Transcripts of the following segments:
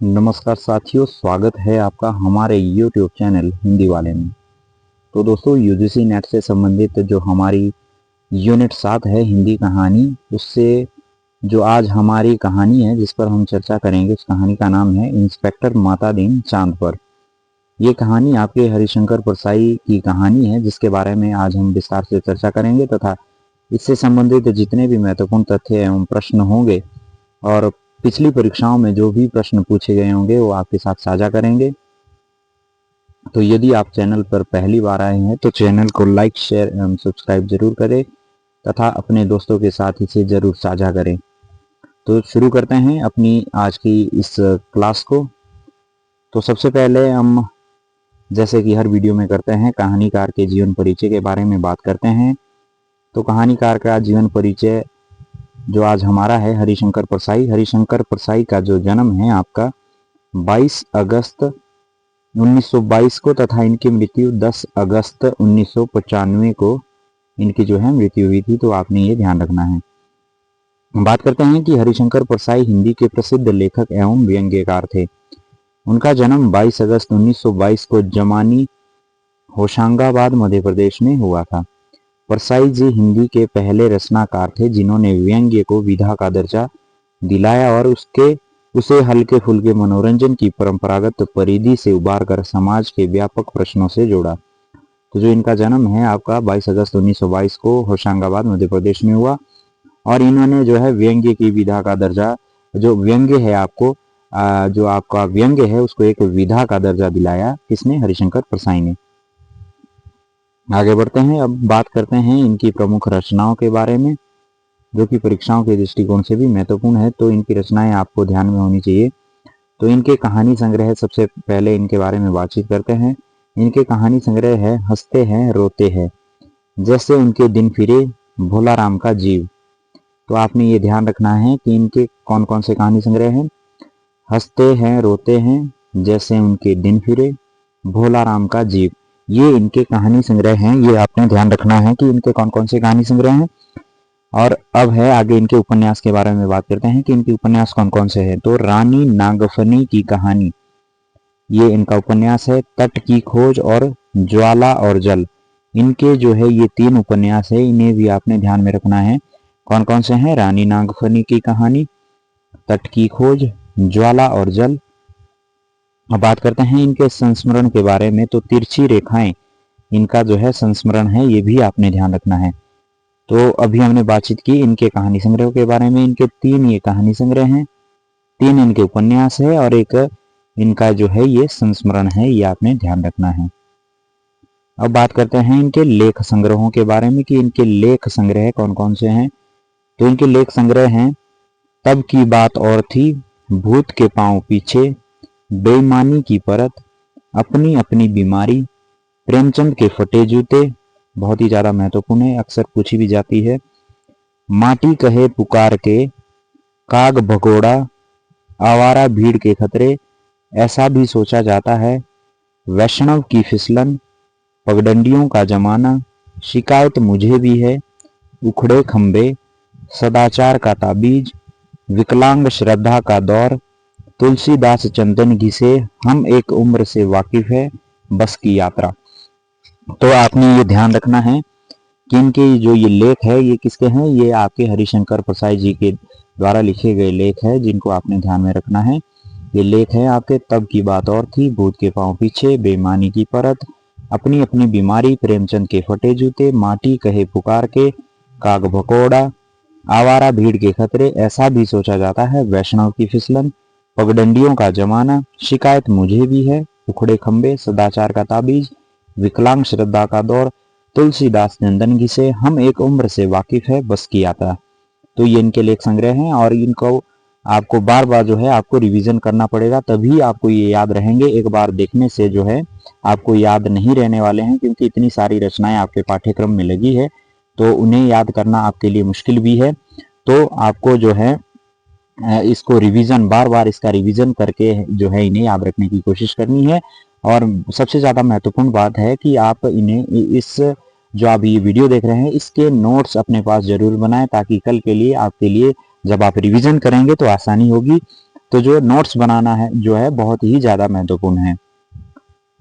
नमस्कार साथियों, स्वागत है आपका हमारे YouTube चैनल हिंदी वाले में। तो दोस्तों, यूजीसी नेट से संबंधित जो हमारी यूनिट 7 है हिंदी कहानी, उससे जो आज हमारी कहानी है जिस पर हम चर्चा करेंगे, उस कहानी का नाम है इंस्पेक्टर माता दीन चांद पर। ये कहानी आपके हरिशंकर परसाई की कहानी है, जिसके बारे में आज हम विस्तार से चर्चा करेंगे तथा इससे संबंधित जितने भी महत्वपूर्ण तथ्य एवं प्रश्न होंगे और पिछली परीक्षाओं में जो भी प्रश्न पूछे गए होंगे वो आपके साथ साझा करेंगे। तो यदि आप चैनल पर पहली बार आए हैं तो चैनल को लाइक, शेयर एवं सब्सक्राइब जरूर करें तथा अपने दोस्तों के साथ इसे जरूर साझा करें। तो शुरू करते हैं अपनी आज की इस क्लास को। तो सबसे पहले हम, जैसे कि हर वीडियो में करते हैं, कहानीकार के जीवन परिचय के बारे में बात करते हैं। तो कहानीकार का जीवन परिचय जो आज हमारा है, हरिशंकर परसाई। हरिशंकर परसाई का जो जन्म है आपका 22 अगस्त 1922 को तथा इनकी मृत्यु 10 अगस्त 1995 को इनकी जो है मृत्यु हुई थी। तो आपने ये ध्यान रखना है। बात करते हैं कि हरिशंकर परसाई हिंदी के प्रसिद्ध लेखक एवं व्यंग्यकार थे। उनका जन्म 22 अगस्त 1922 को जमानी, होशंगाबाद, मध्य प्रदेश में हुआ था। परसाई जी हिंदी के पहले रचनाकार थे जिन्होंने व्यंग्य को विधा का दर्जा दिलाया और उसे हल्के फुल्के मनोरंजन की परंपरागत परिधि से उबार कर समाज के व्यापक प्रश्नों से जोड़ा। तो जो इनका जन्म है आपका 22 अगस्त 1922 को होशंगाबाद, मध्य प्रदेश में हुआ और इन्होंने जो है व्यंग्य की विधा का दर्जा, जो व्यंग्य है आपको जो आपका व्यंग्य है उसको एक विधा का दर्जा दिलाया। किसने? हरिशंकर परसाई ने। आगे बढ़ते हैं, अब बात करते हैं इनकी प्रमुख रचनाओं के बारे में, जो कि परीक्षाओं के दृष्टिकोण से भी महत्वपूर्ण है। तो इनकी रचनाएं आपको ध्यान में होनी चाहिए। तो इनके कहानी संग्रह, सबसे पहले इनके बारे में बातचीत करते हैं। इनके कहानी संग्रह है हंसते हैं रोते हैं, जैसे उनके दिन फिरे, भोला राम का जीव। तो आपने ये ध्यान रखना है कि इनके कौन कौन से कहानी संग्रह हैं। हंसते हैं रोते हैं, जैसे उनके दिन फिरे, भोला राम का जीव, ये इनके कहानी संग्रह हैं। ये आपने ध्यान रखना है कि इनके कौन कौन से कहानी संग्रह हैं। और अब है आगे इनके उपन्यास के बारे में बात करते हैं कि इनके उपन्यास कौन कौन से हैं। तो रानी नागफनी की कहानी, ये इनका उपन्यास है। तट की खोज और ज्वाला और जल, इनके जो है ये 3 उपन्यास है। इन्हें भी आपने ध्यान में रखना है। कौन कौन से हैं? रानी नागफनी की कहानी, तट की खोज, ज्वाला और जल। अब बात करते हैं इनके संस्मरण के बारे में। तो तिरछी रेखाएं, इनका जो है संस्मरण है, ये भी आपने ध्यान रखना है। तो अभी हमने बातचीत की इनके कहानी संग्रह के बारे में। इनके 3 ये कहानी संग्रह हैं, 3 इनके उपन्यास है और एक इनका जो है ये संस्मरण है, ये आपने ध्यान रखना है। अब बात करते हैं इनके लेख संग्रहों के बारे में कि इनके लेख संग्रह कौन कौन से हैं। तो इनके लेख संग्रह हैं तब की बात और थी, भूत के पांव पीछे, बेईमानी की परत, अपनी अपनी बीमारी, प्रेमचंद के फटे जूते, बहुत ही ज्यादा महत्वपूर्ण है, अक्सर पूछी भी जाती है, माटी कहे पुकार के, काग भगोड़ा, आवारा भीड़ के खतरे, ऐसा भी सोचा जाता है, वैष्णव की फिसलन, पगडंडियों का जमाना, शिकायत मुझे भी है, उखड़े खंबे, सदाचार का ताबीज, विकलांग श्रद्धा का दौर, तुलसीदास चंदन घिसे, हम एक उम्र से वाकिफ है, बस की यात्रा। तो आपने ये ध्यान रखना है कि इनके जो ये लेख है ये किसके हैं? ये आपके हरिशंकर परसाई जी के द्वारा लिखे गए लेख है, जिनको आपने ध्यान में रखना है। ये लेख है आपके तब की बात और थी, भूत के पांव पीछे, बेईमानी की परत, अपनी अपनी बीमारी, प्रेमचंद के फटे जूते, माटी कहे पुकार के, काग भकोड़ा, आवारा भीड़ के खतरे, ऐसा भी सोचा जाता है, वैष्णव की फिसलन, पगडंडियों का जमाना, शिकायत मुझे भी है, उखड़े खंबे, सदाचार का ताबीज, विकलांग श्रद्धा का दौर, तुलसीदास चंदन घिसे, हम एक उम्र से वाकिफ है, बस की यात्रा। तो ये इनके लेख संग्रह हैं और इनको आपको बार बार जो है आपको रिवीजन करना पड़ेगा, तभी आपको ये याद रहेंगे। एक बार देखने से जो है आपको याद नहीं रहने वाले हैं, क्योंकि इतनी सारी रचनाएं आपके पाठ्यक्रम में लगी है, तो उन्हें याद करना आपके लिए मुश्किल भी है। तो आपको जो है इसको रिवीजन, बार बार इसका रिवीजन करके जो है इन्हें याद रखने की कोशिश करनी है। और सबसे ज्यादा महत्वपूर्ण बात है कि आप इन्हें, इस जो आप ये वीडियो देख रहे हैं, इसके नोट्स अपने पास जरूर बनाएं, ताकि कल के लिए आपके लिए जब आप रिवीजन करेंगे तो आसानी होगी। तो जो नोट्स बनाना है जो है बहुत ही ज़्यादा महत्वपूर्ण है।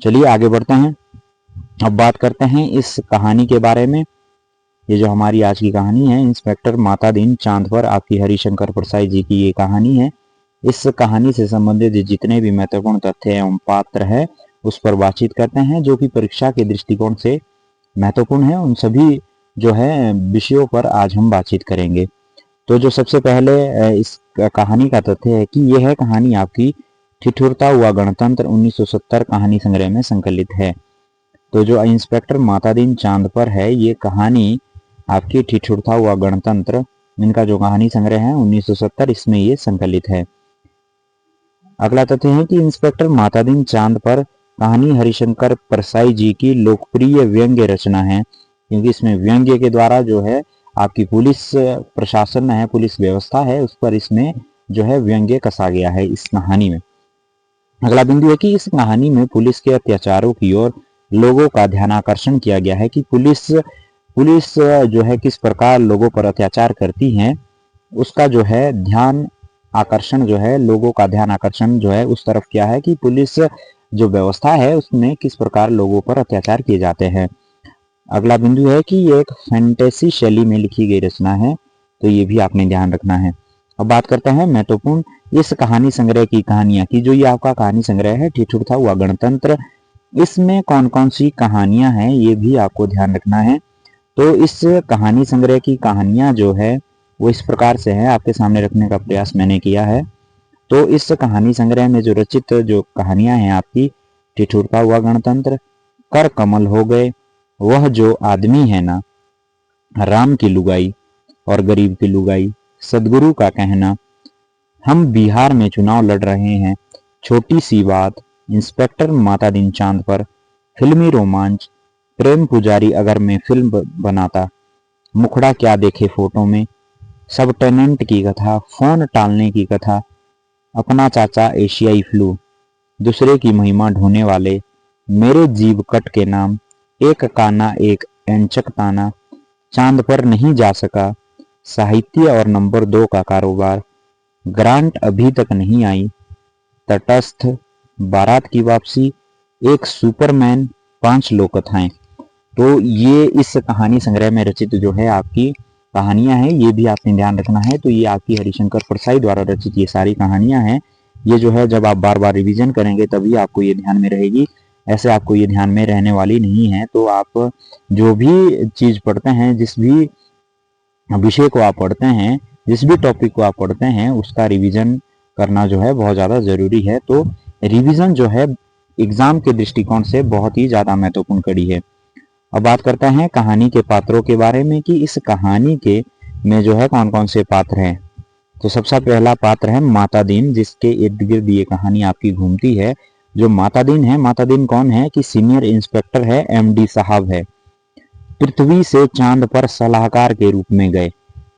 चलिए आगे बढ़ते हैं। अब बात करते हैं इस कहानी के बारे में। ये जो हमारी आज की कहानी है, इंस्पेक्टर मातादीन चांद पर, आपकी हरिशंकर परसाई जी की ये कहानी है। इस कहानी से संबंधित जितने भी महत्वपूर्ण तथ्य एवं पात्र है उस पर बातचीत करते हैं, जो कि परीक्षा के दृष्टिकोण से महत्वपूर्ण है। उन सभी जो है विषयों पर आज हम बातचीत करेंगे। तो जो सबसे पहले इस कहानी का तथ्य है कि यह कहानी आपकी ठिठुरता हुआ गणतंत्र 1970 कहानी संग्रह में संकलित है। तो जो इंस्पेक्टर मातादीन चांद पर है, ये कहानी आपकी ठिठुरता हुआ गणतंत्र, इनका जो कहानी संग्रह है 1970, इसमें ये संकलित है। अगला तथ्य है कि इंस्पेक्टर मातादीन चांद पर कहानी हरिशंकर परसाई जी की लोकप्रिय व्यंग्य रचना है, क्योंकि इसमें व्यंग्य के द्वारा जो है आपकी पुलिस प्रशासन है, पुलिस व्यवस्था है, उस पर इसमें जो है व्यंग्य कसा गया है इस कहानी में। अगला बिंदु है कि इस कहानी में पुलिस के अत्याचारों की ओर लोगों का ध्यान आकर्षण किया गया है, कि पुलिस जो है किस प्रकार लोगों पर अत्याचार करती है, उसका जो है ध्यान आकर्षण जो है, लोगों का ध्यान आकर्षण जो है उस तरफ क्या है कि पुलिस जो व्यवस्था है उसमें किस प्रकार लोगों पर अत्याचार किए जाते हैं। अगला बिंदु है कि ये एक फैंटेसी शैली में लिखी गई रचना है, तो ये भी आपने ध्यान रखना है। अब बात करते हैं महत्वपूर्ण इस कहानी संग्रह की कहानियां की। जो ये आपका कहानी संग्रह है ठिठुरता हुआ गणतंत्र, इसमें कौन कौन सी कहानियां हैं ये भी आपको ध्यान रखना है। तो इस कहानी संग्रह की कहानियां जो है वो इस प्रकार से है, आपके सामने रखने का प्रयास मैंने किया है। तो इस कहानी संग्रह में जो रचित जो कहानियां हैं आपकी, ठिठुरता हुआ गणतंत्र, कर कमल हो गए, वह जो आदमी है ना, राम की लुगाई और गरीब की लुगाई, सदगुरु का कहना, हम बिहार में चुनाव लड़ रहे हैं, छोटी सी बात, इंस्पेक्टर मातादीन चांद पर, फिल्मी रोमांच, प्रेम पुजारी अगर मैं फिल्म बनाता, मुखड़ा क्या देखे फोटो में, सब टेनेंट की कथा, फोन टालने की कथा, अपना चाचा एशियाई फ्लू, दूसरे की महिमा ढोने वाले, मेरे जीव कट के नाम, एक काना एक एंचक ताना, चांद पर नहीं जा सका, साहित्य और नंबर 2 का कारोबार, ग्रांट अभी तक नहीं आई, तटस्थ, बारात की वापसी, एक सुपरमैन, 5 लोक कथाएं। तो ये इस कहानी संग्रह में रचित जो है आपकी कहानियां हैं, ये भी आपने ध्यान रखना है। तो ये आपकी हरिशंकर परसाई द्वारा रचित ये सारी कहानियां हैं। ये जो है जब आप बार बार रिवीजन करेंगे तभी आपको ये ध्यान में रहेगी, ऐसे आपको ये ध्यान में रहने वाली नहीं है। तो आप जो भी चीज पढ़ते हैं, जिस भी विषय को आप पढ़ते हैं, जिस भी टॉपिक को आप पढ़ते हैं, उसका रिवीजन करना जो है बहुत ज़्यादा ज़रूरी है। तो रिवीजन जो है एग्जाम के दृष्टिकोण से बहुत ही ज़्यादा महत्वपूर्ण कड़ी है। अब बात करते हैं कहानी के पात्रों के बारे में कि इस कहानी के में जो है कौन कौन से पात्र हैं। तो सबसे पहला पात्र है मातादीन, जिसके इर्द गिर्द ये कहानी आपकी घूमती है। जो मातादीन है, मातादीन कौन है कि सीनियर इंस्पेक्टर है, एमडी साहब है, पृथ्वी से चांद पर सलाहकार के रूप में गए।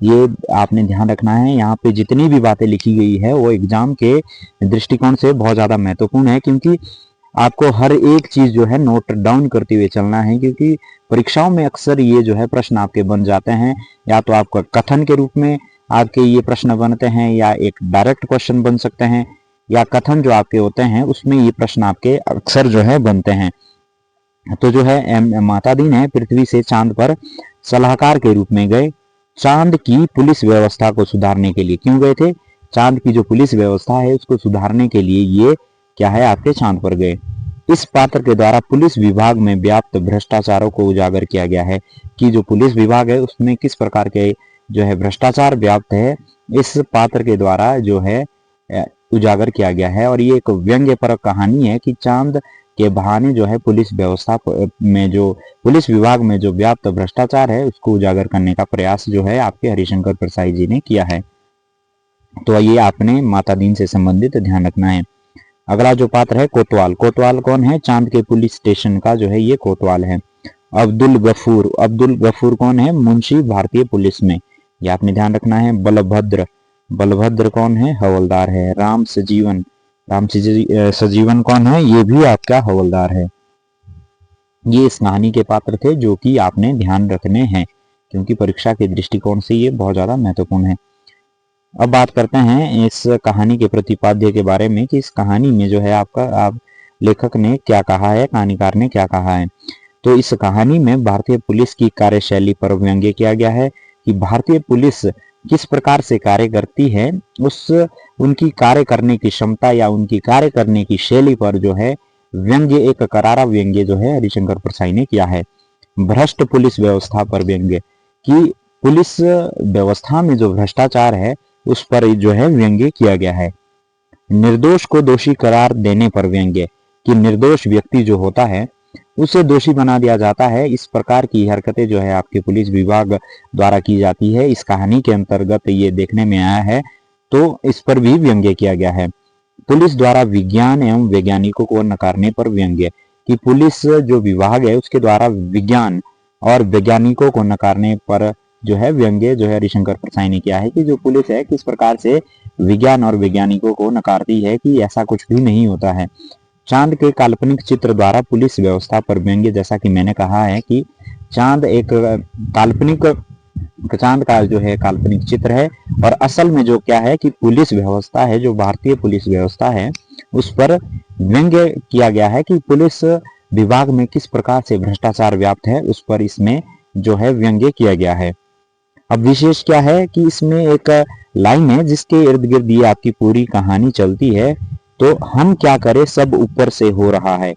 ये आपने ध्यान रखना है, यहाँ पे जितनी भी बातें लिखी गई है वो एग्जाम के दृष्टिकोण से बहुत ज्यादा महत्वपूर्ण है, क्योंकि आपको हर एक चीज जो है नोट डाउन करते हुए चलना है, क्योंकि परीक्षाओं में अक्सर ये जो है प्रश्न आपके बन जाते हैं। या तो आपका कथन के रूप में आपके ये प्रश्न बनते हैं, या एक डायरेक्ट क्वेश्चन बन सकते हैं, या कथन जो आपके होते हैं उसमें ये प्रश्न आपके अक्सर जो है बनते हैं। तो जो है मातादीन है, पृथ्वी से चांद पर सलाहकार के रूप में गए। चांद की पुलिस व्यवस्था को सुधारने के लिए क्यों गए थे? चांद की जो पुलिस व्यवस्था है उसको सुधारने के लिए ये क्या है आपके चांद पर गए। इस पात्र के द्वारा पुलिस विभाग में व्याप्त भ्रष्टाचारों को उजागर किया गया है, कि जो पुलिस विभाग है उसमें किस प्रकार के जो है भ्रष्टाचार व्याप्त है, इस पात्र के द्वारा जो है उजागर किया गया है। और ये एक व्यंग्यपरक कहानी है कि चांद के बहाने जो है पुलिस व्यवस्था में जो पुलिस विभाग में जो व्याप्त भ्रष्टाचार है उसको उजागर करने का प्रयास जो है आपके हरिशंकर परसाई जी ने किया है। तो ये आपने मातादीन से संबंधित ध्यान रखना है। अगला जो पात्र है कोतवाल। कोतवाल कौन है? चांद के पुलिस स्टेशन का जो है ये कोतवाल है। अब्दुल गफूर। अब्दुल गफूर कौन है? मुंशी भारतीय पुलिस में, ये आपने ध्यान रखना है। बलभद्र। बलभद्र कौन है? हवलदार है। राम सजीवन। राम सजीवन कौन है? ये भी आपका हवलदार है। ये इस कहानी के पात्र थे जो कि आपने ध्यान रखने हैं, क्योंकि परीक्षा के दृष्टिकोण से ये बहुत ज्यादा महत्वपूर्ण है। अब बात करते हैं इस कहानी के प्रतिपाद्य के बारे में कि इस कहानी में जो है आप लेखक ने क्या कहा है, कहानीकार ने क्या कहा है। तो इस कहानी में भारतीय पुलिस की कार्यशैली पर व्यंग्य किया गया है कि भारतीय पुलिस किस प्रकार से कार्य करती है, उस उनकी कार्य करने की क्षमता या उनकी कार्य करने की शैली पर जो है व्यंग्य, एक करारा व्यंग्य जो है हरिशंकर परसाई ने किया है। भ्रष्ट पुलिस व्यवस्था पर व्यंग्य कि पुलिस व्यवस्था में जो भ्रष्टाचार है उस पर जो है व्यंग्य किया गया है। निर्दोष को दोषी करार देने पर व्यंग्य कि निर्दोष व्यक्ति जो होता है उसे दोषी बना दिया जाता है। इस प्रकार की हरकतें जो है आपके पुलिस विभाग द्वारा की जाती है। इस कहानी के अंतर्गत ये देखने में आया है, तो इस पर भी व्यंग्य किया गया है। पुलिस द्वारा विज्ञान एवं वैज्ञानिकों को नकारने पर व्यंग्य कि पुलिस जो विभाग है उसके द्वारा विज्ञान और वैज्ञानिकों को नकारने पर जो है व्यंग्य जो है हरिशंकर परसाई ने किया है कि जो पुलिस है किस प्रकार से विज्ञान और वैज्ञानिकों को नकारती है कि ऐसा कुछ भी नहीं होता है। चांद के काल्पनिक चित्र द्वारा पुलिस व्यवस्था पर व्यंग्य, जैसा कि मैंने कहा है कि चांद एक काल्पनिक, चांद का जो है काल्पनिक चित्र है और असल में जो क्या है कि पुलिस व्यवस्था है, जो भारतीय पुलिस व्यवस्था है उस पर व्यंग्य किया गया है कि पुलिस विभाग में किस प्रकार से भ्रष्टाचार व्याप्त है, उस पर इसमें जो है व्यंग्य किया गया है। अब विशेष क्या है कि इसमें एक लाइन है जिसके इर्द गिर्द ये आपकी पूरी कहानी चलती है। तो हम क्या करें सब ऊपर से हो रहा है,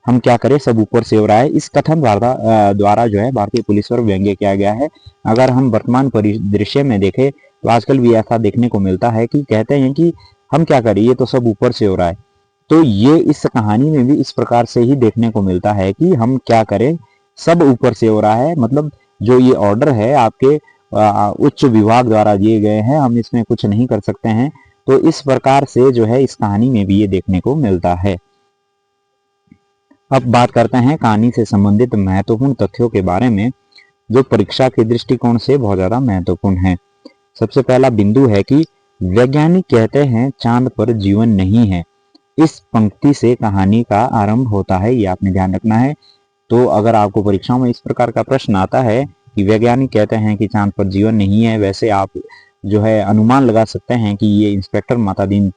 हम क्या करें सब ऊपर से हो रहा है, इस कथन द्वारा जो है भारतीय पुलिस पर व्यंग्य किया गया है। अगर हम वर्तमान परिदृश्य में देखें तो आजकल भी ऐसा देखने को मिलता है कि कहते हैं कि हम क्या करें, ये तो सब ऊपर से हो रहा है। तो ये इस कहानी में भी इस प्रकार से ही देखने को मिलता है कि हम क्या करें सब ऊपर से हो रहा है, मतलब जो ये ऑर्डर है आपके उच्च विभाग द्वारा दिए गए हैं, हम इसमें कुछ नहीं कर सकते हैं। तो इस प्रकार से जो है इस कहानी में भी ये देखने को मिलता है। अब बात करते हैं कहानी से संबंधित महत्वपूर्ण तथ्यों के बारे में जो परीक्षा के दृष्टिकोण से बहुत ज्यादा महत्वपूर्ण है। सबसे पहला बिंदु है कि वैज्ञानिक कहते हैं चांद पर जीवन नहीं है। इस पंक्ति से कहानी का आरंभ होता है, ये आपने ध्यान रखना है। तो अगर आपको परीक्षाओं में इस प्रकार का प्रश्न आता है कि वैज्ञानिक कहते हैं कि चांद पर जीवन नहीं है, वैसे आप जो है अनुमान लगा सकते हैं कि ये इंस्पेक्टर मातादीन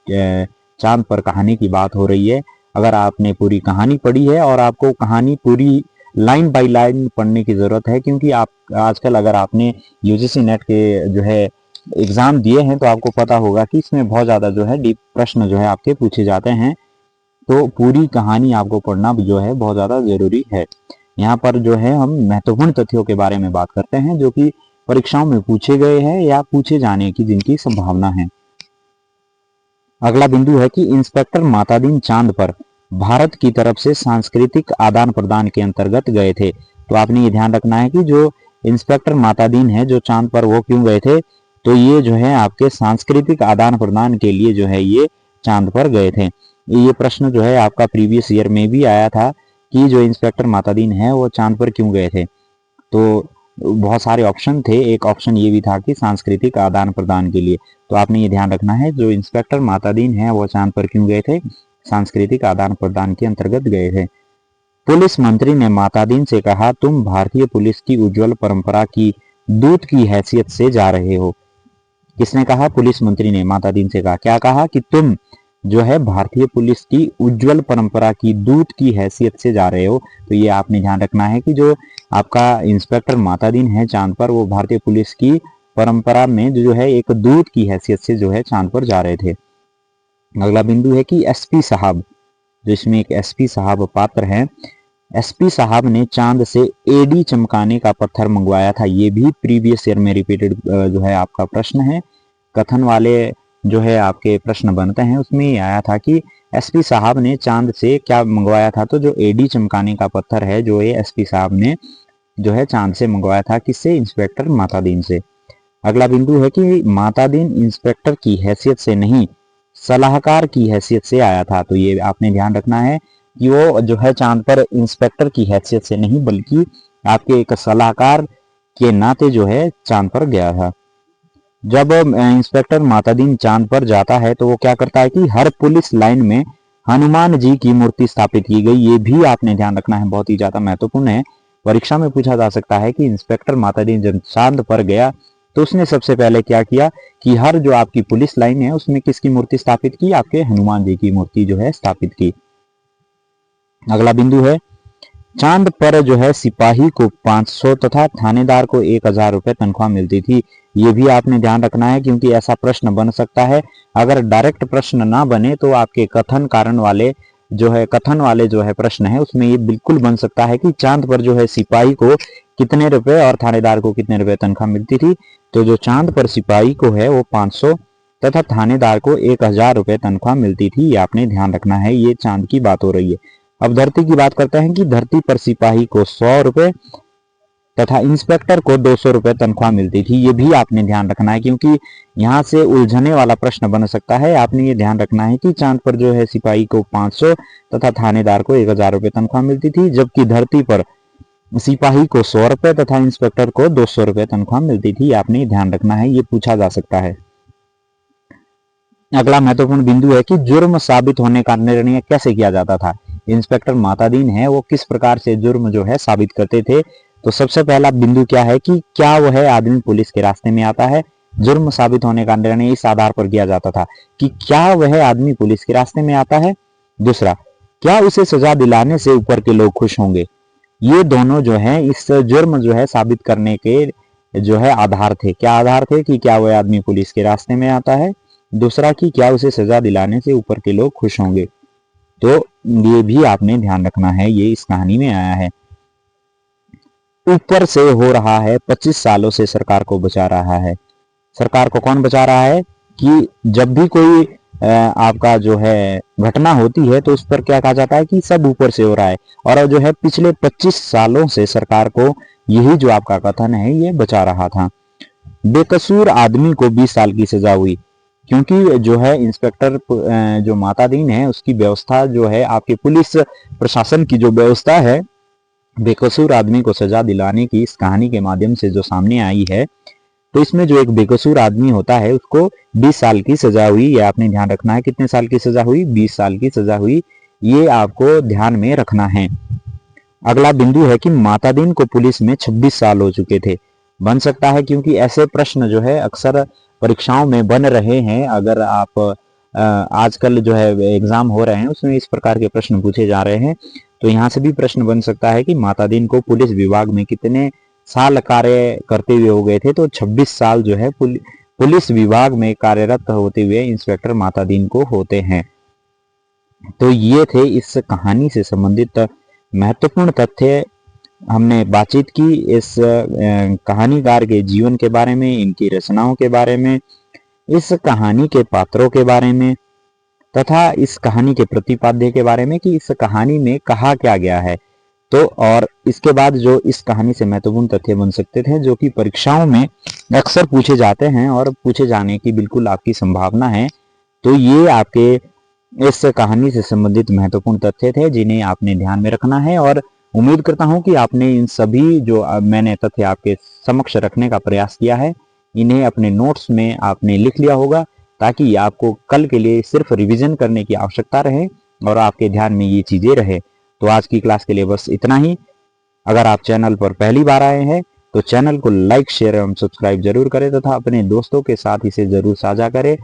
चांद पर कहानी की बात हो रही है। अगर आपने पूरी कहानी पढ़ी है और आपको कहानी पूरी लाइन बाय लाइन पढ़ने की जरूरत है, क्योंकि आप आजकल अगर आपने यूजीसी नेट के जो है एग्जाम दिए हैं तो आपको पता होगा कि इसमें बहुत ज्यादा जो है डीप प्रश्न जो है आपके पूछे जाते हैं। तो पूरी कहानी आपको पढ़ना जो है बहुत ज्यादा जरूरी है। यहाँ पर जो है हम महत्वपूर्ण तथ्यों के बारे में बात करते हैं जो कि परीक्षाओं में पूछे गए हैं या पूछे जाने की जिनकी संभावना है। अगला बिंदु है कि इंस्पेक्टर मातादीन चांद पर भारत की तरफ से सांस्कृतिक आदान प्रदान के अंतर्गत गए थे। तो आपने ये ध्यान रखना है कि जो इंस्पेक्टर मातादीन है जो चांद पर वो क्यों गए थे, तो ये जो है आपके सांस्कृतिक आदान प्रदान के लिए जो है ये चांद पर गए थे। ये प्रश्न जो है आपका प्रीवियस ईयर में भी आया था कि जो इंस्पेक्टर मातादीन है वो चांद पर क्यों गए थे। तो बहुत सारे ऑप्शन थे, एक ऑप्शन ये भी था कि सांस्कृतिक आदान प्रदान के लिए। तो आपने ये ध्यान रखना है जो इंस्पेक्टर मातादीन है वो चांद पर क्यों गए थे, सांस्कृतिक आदान प्रदान के अंतर्गत गए थे। पुलिस मंत्री ने मातादीन से कहा तुम भारतीय पुलिस की उज्जवल परंपरा की दूत की हैसियत से जा रहे हो। किसने कहा? पुलिस मंत्री ने मातादीन से कहा, क्या कहा कि तुम जो है भारतीय पुलिस की उज्जवल परंपरा की दूत की हैसियत से जा रहे हो। तो ये आपने ध्यान रखना है कि जो आपका इंस्पेक्टर मातादीन है चांद पर वो भारतीय पुलिस की परंपरा में जो है एक दूत की हैसियत से जो है चांद पर जा रहे थे। अगला बिंदु है कि एसपी साहब, जो इसमें एक एसपी साहब पात्र हैं, एसपी साहब ने चांद से एडी चमकाने का पत्थर मंगवाया था। ये भी प्रीवियस ईयर में रिपीटेड जो है आपका प्रश्न है, कथन वाले जो है आपके प्रश्न बनते हैं उसमें ये आया था कि एसपी साहब ने चांद से क्या मंगवाया था। तो जो एडी चमकाने का पत्थर है जो ये एसपी साहब ने जो है चांद से मंगवाया था, किससे? इंस्पेक्टर मातादीन से। अगला बिंदु है कि मातादीन इंस्पेक्टर की हैसियत से नहीं सलाहकार की हैसियत से आया था। तो ये आपने ध्यान रखना है कि वो जो है चांद पर इंस्पेक्टर की हैसियत से नहीं बल्कि आपके एक सलाहकार के नाते जो है चांद पर गया था। जब इंस्पेक्टर मातादीन चांद पर जाता है तो वो क्या करता है कि हर पुलिस लाइन में हनुमान जी की मूर्ति स्थापित की गई। ये भी आपने ध्यान रखना है, बहुत ही ज्यादा महत्वपूर्ण है। परीक्षा में पूछा जा सकता है कि इंस्पेक्टर मातादीन जब चांद पर गया तो उसने सबसे पहले क्या किया कि हर जो आपकी पुलिस लाइन है उसमें किसकी मूर्ति स्थापित की, आपके हनुमान जी की मूर्ति जो है स्थापित की। अगला बिंदु है, चांद पर जो है सिपाही को 500 तथा थानेदार को 1000 रुपए तनख्वाह मिलती थी। ये भी आपने ध्यान रखना है क्योंकि ऐसा प्रश्न बन सकता है। अगर डायरेक्ट प्रश्न ना बने तो आपके कथन वाले जो है प्रश्न है उसमें ये बिल्कुल बन सकता है कि चांद पर जो है सिपाही को कितने रुपए और थानेदार को कितने रुपए तनख्वाह मिलती थी। तो जो चांद पर सिपाही को है वो 500 तथा थानेदार को 1000 रुपए तनख्वाह मिलती थी। ये आपने ध्यान रखना है, ये चांद की बात हो रही है। अब धरती की बात करते हैं कि धरती पर सिपाही को 100 रुपए तथा इंस्पेक्टर को 200 रुपए तनख्वाह मिलती थी। ये भी आपने ध्यान रखना है क्योंकि यहाँ से उलझने वाला प्रश्न बन सकता है। आपने ये ध्यान रखना है कि चांद पर जो है सिपाही को 500 तथा थानेदार को 1000 रुपए तनख्वाह मिलती थी, जबकि धरती पर सिपाही को 100 रुपए तथा इंस्पेक्टर को 200 रुपए तनख्वाह मिलती थी। आपने ध्यान रखना है, ये पूछा जा सकता है। अगला महत्वपूर्ण बिंदु है कि जुर्म साबित होने का निर्णय कैसे किया जाता था। इंस्पेक्टर मातादीन है वो किस प्रकार से जुर्म जो है साबित करते थे। तो सबसे पहला बिंदु क्या है कि क्या वह आदमी पुलिस के रास्ते में आता है। जुर्म साबित होने का निर्णय इस आधार पर किया जाता था कि क्या वह आदमी पुलिस के रास्ते में आता है। दूसरा, क्या उसे सजा दिलाने से ऊपर के लोग खुश होंगे। ये दोनों जो है इस जुर्म जो है साबित करने के जो है आधार थे। क्या आधार थे कि क्या वह आदमी पुलिस के रास्ते में आता है, दूसरा कि क्या उसे सजा दिलाने से ऊपर के लोग खुश होंगे। तो ये भी आपने ध्यान रखना है, ये इस कहानी में आया है। ऊपर से हो रहा है 25 सालों से सरकार को बचा रहा है। सरकार को कौन बचा रहा है कि जब भी कोई आपका जो है घटना होती है तो उस पर क्या कहा जाता है कि सब ऊपर से हो रहा है। और जो है पिछले 25 सालों से सरकार को यही जो आपका कथन है ये बचा रहा था। बेकसूर आदमी को 20 साल की सजा हुई क्योंकि जो है इंस्पेक्टर जो मातादीन है उसकी व्यवस्था जो है आपके पुलिस प्रशासन की जो व्यवस्था है बेकसूर आदमी को सजा दिलाने की इस कहानी के माध्यम से जो सामने आई है। तो इसमें जो एक बेकसूर आदमी होता है उसको 20 साल की सजा हुई। ये आपने ध्यान रखना है, कितने साल की सजा हुई, 20 साल की सजा हुई। ये आपको ध्यान में रखना है। अगला बिंदु है कि मातादीन को पुलिस में 26 साल हो चुके थे। बन सकता है क्योंकि ऐसे प्रश्न जो है अक्सर परीक्षाओं में बन रहे हैं। अगर आप आजकल जो है एग्जाम हो रहे हैं उसमें इस प्रकार के प्रश्न पूछे जा रहे हैं। तो यहाँ से भी प्रश्न बन सकता है कि मातादीन को पुलिस विभाग में कितने साल कार्य करते हुए हो गए थे। तो 26 साल जो है पुलिस विभाग में कार्यरत होते हुए इंस्पेक्टर मातादीन को होते हैं। तो ये थे इस कहानी से संबंधित महत्वपूर्ण तथ्य। हमने बातचीत की इस कहानीकार के जीवन के बारे में, इनकी रचनाओं के बारे में, इस कहानी के पात्रों के बारे में तथा इस कहानी के प्रतिपाद्य के बारे में कि इस कहानी में कहा क्या गया है। तो और इसके बाद जो इस कहानी से महत्वपूर्ण तथ्य बन सकते थे जो कि परीक्षाओं में अक्सर पूछे जाते हैं और पूछे जाने की बिल्कुल आपकी संभावना है। तो ये आपके इस कहानी से संबंधित महत्वपूर्ण तथ्य थे जिन्हें आपने ध्यान में रखना है। और उम्मीद करता हूं कि आपने इन सभी जो मैंने तथ्य आपके समक्ष रखने का प्रयास किया है इन्हें अपने नोट्स में आपने लिख लिया होगा ताकि आपको कल के लिए सिर्फ रिवीजन करने की आवश्यकता रहे और आपके ध्यान में ये चीजें रहे। तो आज की क्लास के लिए बस इतना ही। अगर आप चैनल पर पहली बार आए हैं तो चैनल को लाइक, शेयर एवं सब्सक्राइब जरूर करें तथा अपने दोस्तों के साथ इसे जरूर साझा करें।